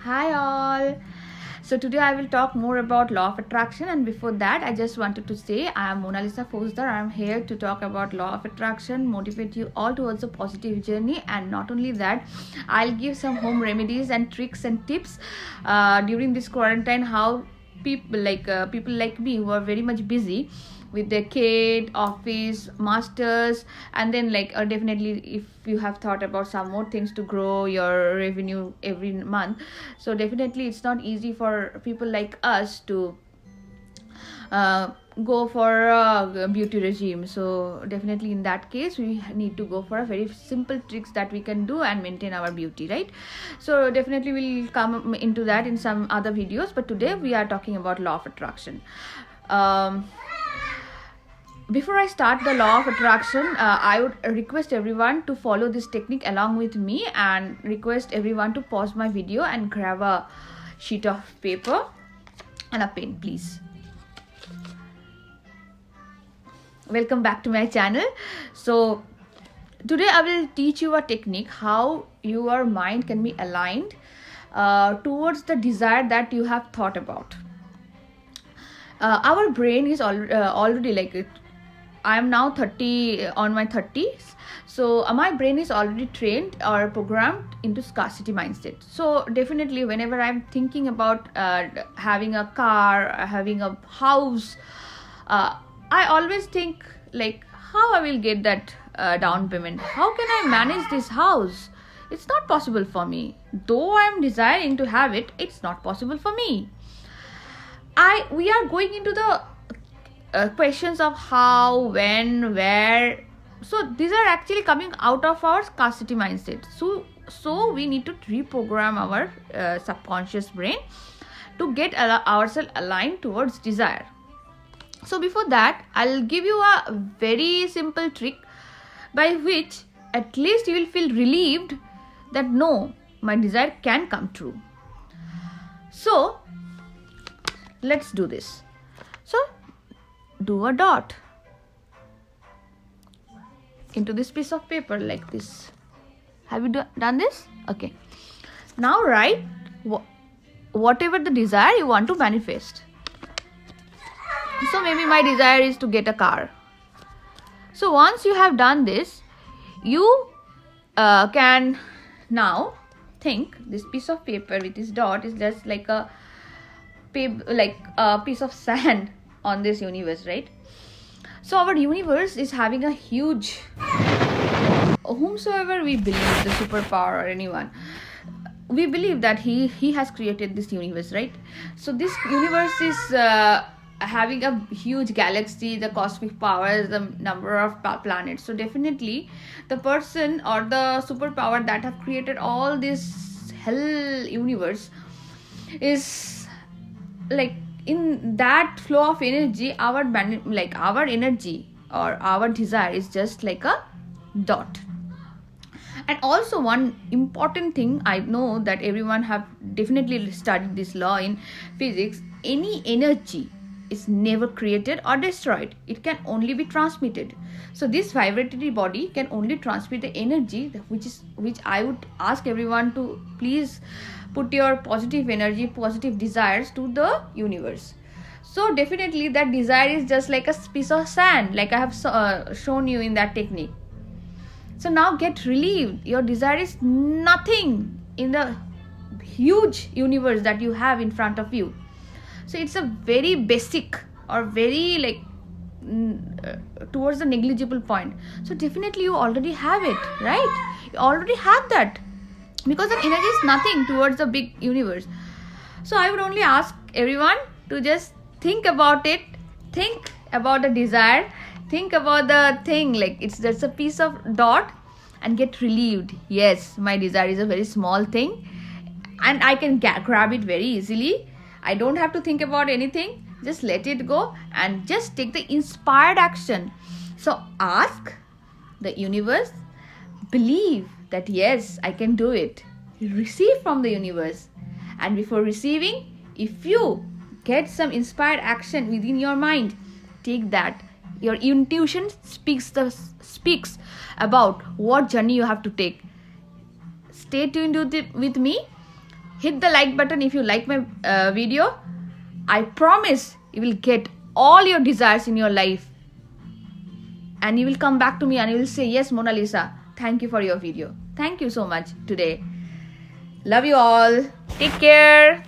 Hi all. So today I will talk more about law of attraction, and before that I just wanted to say I am Mona Lisa Fosdar. I am here to talk about law of attraction, motivate you all towards a positive journey, and not only that, I'll give some home remedies and tricks and tips during this quarantine, how people like me who are very much busy with their kid, office, masters, and then definitely if you have thought about some more things to grow your revenue every month, so definitely it's not easy for people like us to go for a beauty regime. So definitely in that case we need to go for a very simple tricks that we can do and maintain our beauty, right? So definitely we'll come into that in some other videos, but today we are talking about law of attraction. Before I start the law of attraction, I would request everyone to follow this technique along with me, and request everyone to pause my video and grab a sheet of paper and a pen, please. Welcome back to my channel. So today I will teach you a technique how your mind can be aligned towards the desire that you have thought about. Our brain is already I am now 30, on my 30s. So my brain is already trained or programmed into scarcity mindset. So definitely whenever I'm thinking about having a car, having a house, I always think how I will get that down payment. How can I manage this house? It's not possible for me. Though I am desiring to have it, it's not possible for me. We are going into the questions of how, when, where. So these are actually coming out of our scarcity mindset. So we need to reprogram our subconscious brain to get ourselves aligned towards desire. So before that, I'll give you a very simple trick by which at least you will feel relieved that no, my desire can come true. So let's do this. So do a dot into this piece of paper like this. Have you done this? Okay. Now write whatever the desire you want to manifest. So maybe my desire is to get a car. So once you have done this, you can now think this piece of paper with this dot is just like a piece of sand on this universe, right? So our universe is having a huge, whomsoever we believe, the superpower or anyone, we believe that he has created this universe, right? So this universe is having a huge galaxy, the cosmic powers, the number of planets. So definitely the person or the superpower that have created all this hell universe is in that flow of energy. Our energy or our desire is just like a dot. And also one important thing, I know that everyone have definitely studied this law in physics. Any energy is never created or destroyed. It can only be transmitted. So this vibratory body can only transmit the energy, which I would ask everyone to please put your positive energy, positive desires to the universe. So definitely that desire is just like a piece of sand, like I have shown you in that technique. So now get relieved. Your desire is nothing in the huge universe that you have in front of you. So it's a very basic or very towards the negligible point. So definitely you already have it, right? You already have that, because that energy is nothing towards the big universe. So I would only ask everyone to just think about it, think about the desire, think about the thing it's just a piece of dot, and get relieved. Yes, my desire is a very small thing and I can grab it very easily. I don't have to think about anything. Just let it go and just take the inspired action. So ask the universe, believe that yes, I can do it. Receive from the universe. And before receiving, if you get some inspired action within your mind, take that. Your intuition speaks about what journey you have to take. Stay tuned with me. hit the like button if you like my video. I promise you will get all your desires in your life, and you will come back to me and you will say, yes, Mona Lisa, thank you for your video. Thank you so much today. Love you all. Take care.